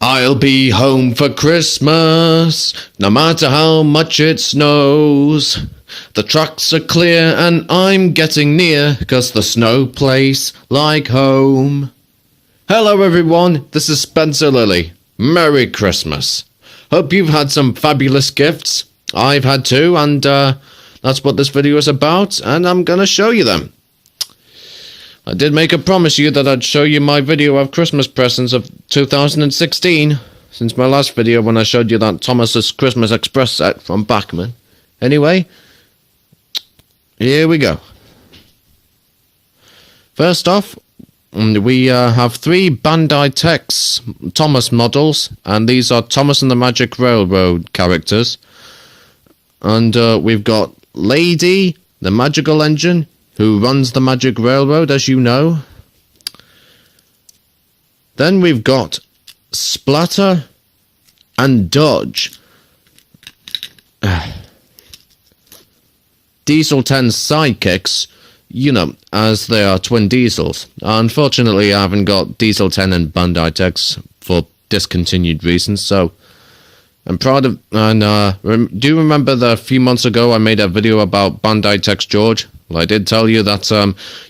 I'll be home for Christmas, no matter how much it snows. The tracks are clear and I'm getting near, 'cause the snow plays like home. Hello everyone, this is Spencer Lilly. Merry Christmas. Hope you've had some fabulous gifts. I've had two, and that's what this video is about, and I'm gonna show you them. I did make a promise you that I'd show you my video of Christmas presents of 2016, since my last video when I showed you that Thomas's Christmas Express set from Bachman. Anyway, here we go. First off, we have three Bandai Tex Thomas models, and these are Thomas and the Magic Railroad characters. And we've got Lady, the magical engine, who runs the Magic Railroad, as you know. Then we've got Splatter and Dodge, Diesel 10's sidekicks, you know, as they are twin diesels. Unfortunately, I haven't got Diesel 10 and Bandai Tex for discontinued reasons, so I'm proud of. And do you remember the few months ago I made a video about Bandai Tex George? Well, I did tell you that,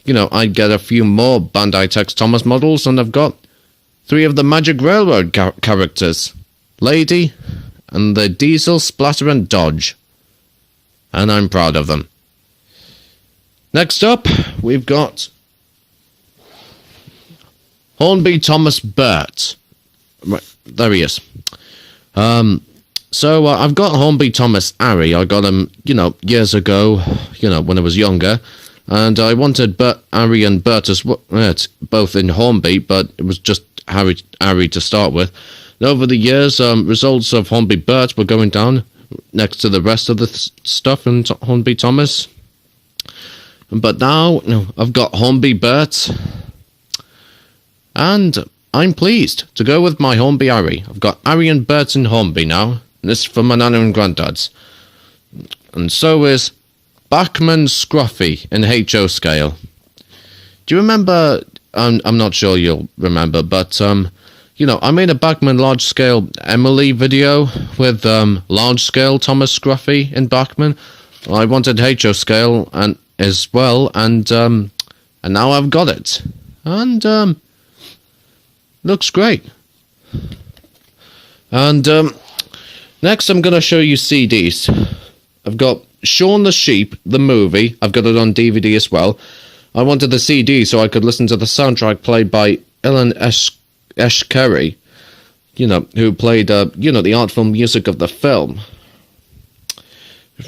you know, I'd get a few more Bandai Tex Thomas models, and I've got three of the Magic Railroad characters. Lady, and the Diesel, Splatter, and Dodge. And I'm proud of them. Next up, we've got Hornby Thomas Burt. Right, there he is. So I've got Hornby Thomas Harry. I got him, you know, years ago, you know, when I was younger, and I wanted Harry and Bert as well, both in Hornby, but it was just Harry to start with. And over the years, results of Hornby Bert were going down next to the rest of the stuff in Hornby Thomas. But now, I've got Hornby Bert, and I'm pleased to go with my Hornby Harry. I've got Harry and Bert in Hornby now. This is for my nana and granddad's. And so is Bachman Scruffy in HO scale. Do you remember, I'm not sure you'll remember, but, you know, I made a Bachman large scale Emily video with large scale Thomas Scruffy in Bachman. I wanted HO scale and as well, and now I've got it. And, looks great. And next I'm going to show you CDs. I've got Shaun the Sheep, the movie. I've got it on DVD as well. I wanted the CD so I could listen to the soundtrack played by Ellen Eshkeri, you know, who played, you know, the artful music of the film,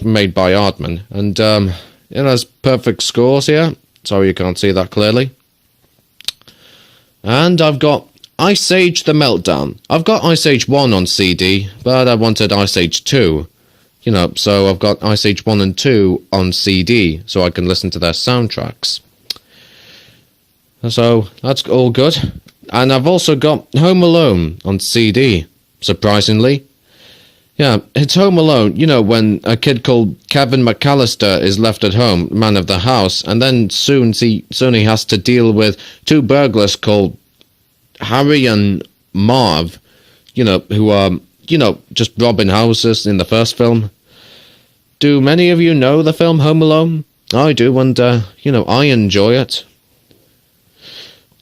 made by Aardman. And it has perfect scores here. Sorry you can't see that clearly. And I've got Ice Age The Meltdown. I've got Ice Age 1 on CD, but I wanted Ice Age 2. You know, so I've got Ice Age 1 and 2 on CD, so I can listen to their soundtracks. So, that's all good. And I've also got Home Alone on CD, surprisingly. Yeah, it's Home Alone, you know, when a kid called Kevin McAllister is left at home, man of the house, and then soon he has to deal with two burglars called Harry and Marv, you know, who are, you know, just robbing houses in the first film. Do many of you know the film Home Alone? I do, and, you know, I enjoy it.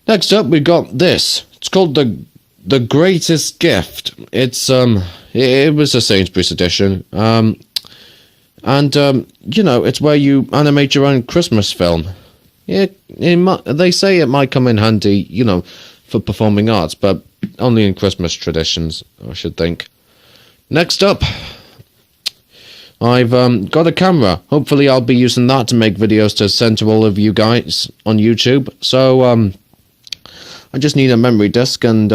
Next up, we got this. It's called The Greatest Gift. It's, it was a Sainsbury's edition. And, you know, it's where you animate your own Christmas film. They say it might come in handy, you know, for performing arts, but only in Christmas traditions, I should think. Next up, I've got a camera. Hopefully I'll be using that to make videos to send to all of you guys on YouTube. So, I just need a memory disk, and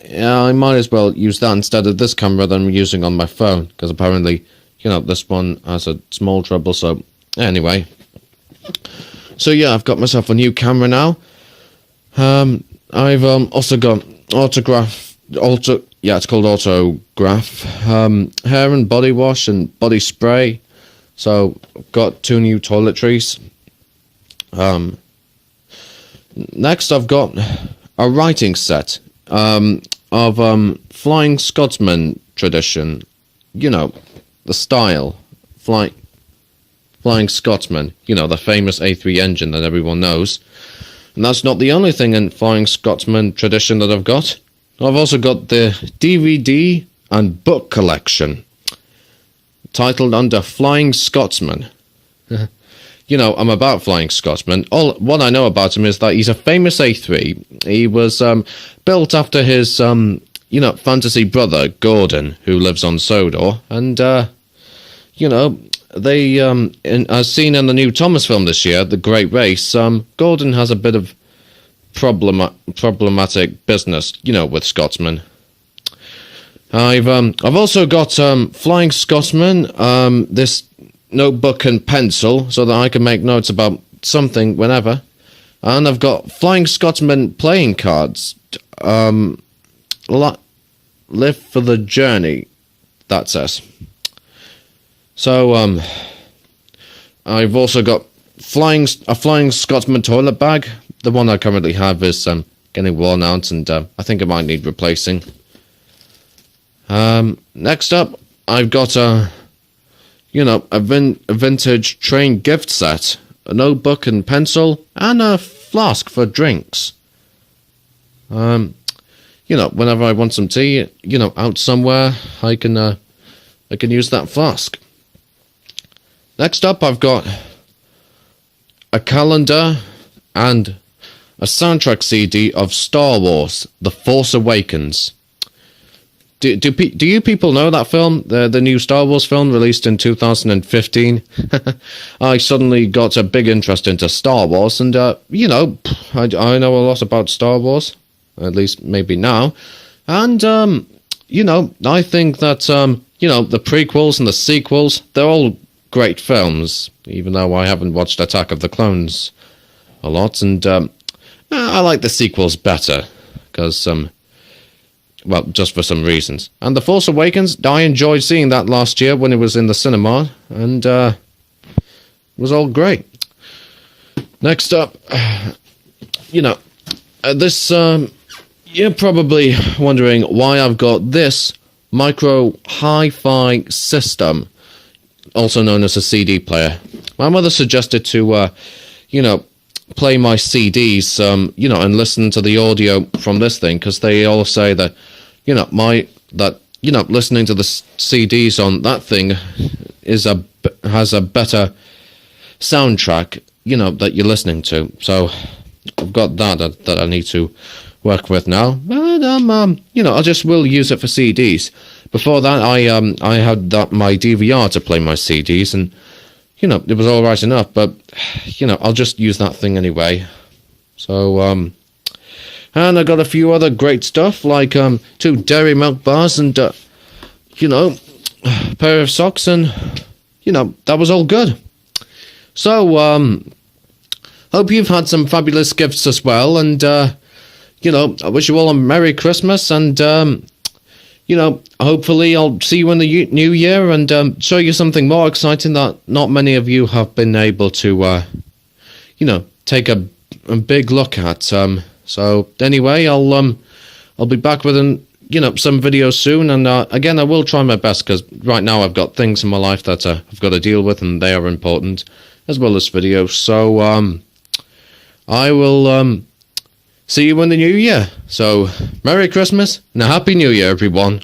yeah, I might as well use that instead of this camera that I'm using on my phone, because apparently, you know, this one has a small trouble, so anyway. So yeah, I've got myself a new camera now. I've also got it's called Autograph, hair and body wash and body spray. So I've got 2 new toiletries. Next I've got a writing set. of Flying Scotsman tradition. You know, the style. Flying Scotsman. You know, the famous A3 engine that everyone knows. And that's not the only thing in Flying Scotsman tradition that I've got. I've also got the DVD and book collection, titled under Flying Scotsman. You know, I'm about Flying Scotsman. What I know about him is that he's a famous A3. He was built after his, fantasy brother, Gordon, who lives on Sodor. And, they, as seen in the new Thomas film this year, The Great Race, Gordon has a bit of problematic business, with Scotsman. I've also got Flying Scotsman, this notebook and pencil, so that I can make notes about something whenever. And I've got Flying Scotsman playing cards. Live for the journey, that says. So, I've also got a Flying Scotsman toilet bag. The one I currently have is getting worn out, and I think it might need replacing. Next up, I've got a vintage train gift set, a notebook and pencil, and a flask for drinks. Whenever I want some tea, out somewhere, I can use that flask. Next up, I've got a calendar and a soundtrack CD of Star Wars: The Force Awakens. Do you people know that film? The new Star Wars film released in 2015? I suddenly got a big interest into Star Wars, and, I know a lot about Star Wars, at least maybe now. And, I think that, the prequels and the sequels, they're all great films, even though I haven't watched Attack of the Clones a lot, and I like the sequels better, because, just for some reasons. And The Force Awakens, I enjoyed seeing that last year when it was in the cinema, and it was all great. Next up, this, you're probably wondering why I've got this micro hi-fi system, also known as a CD player. My mother suggested to, play my CDs, and listen to the audio from this thing, because they all say that, listening to the CDs on that thing has a better soundtrack, that you're listening to. So I've got that I need to work with now. But, I just will use it for CDs. Before that, I had my DVR to play my CDs, and, it was all right enough, but, I'll just use that thing anyway. So, and I got a few other great stuff, like 2 dairy milk bars and, a pair of socks, and, that was all good. So, hope you've had some fabulous gifts as well, and, I wish you all a Merry Christmas, and, hopefully I'll see you in the new year and show you something more exciting that not many of you have been able to, take a big look at. So anyway, I'll be back with some videos soon, and again, I will try my best, because right now I've got things in my life that I've got to deal with, and they are important, as well as videos. So I will see you in the new year. So Merry Christmas and a Happy New Year, everyone.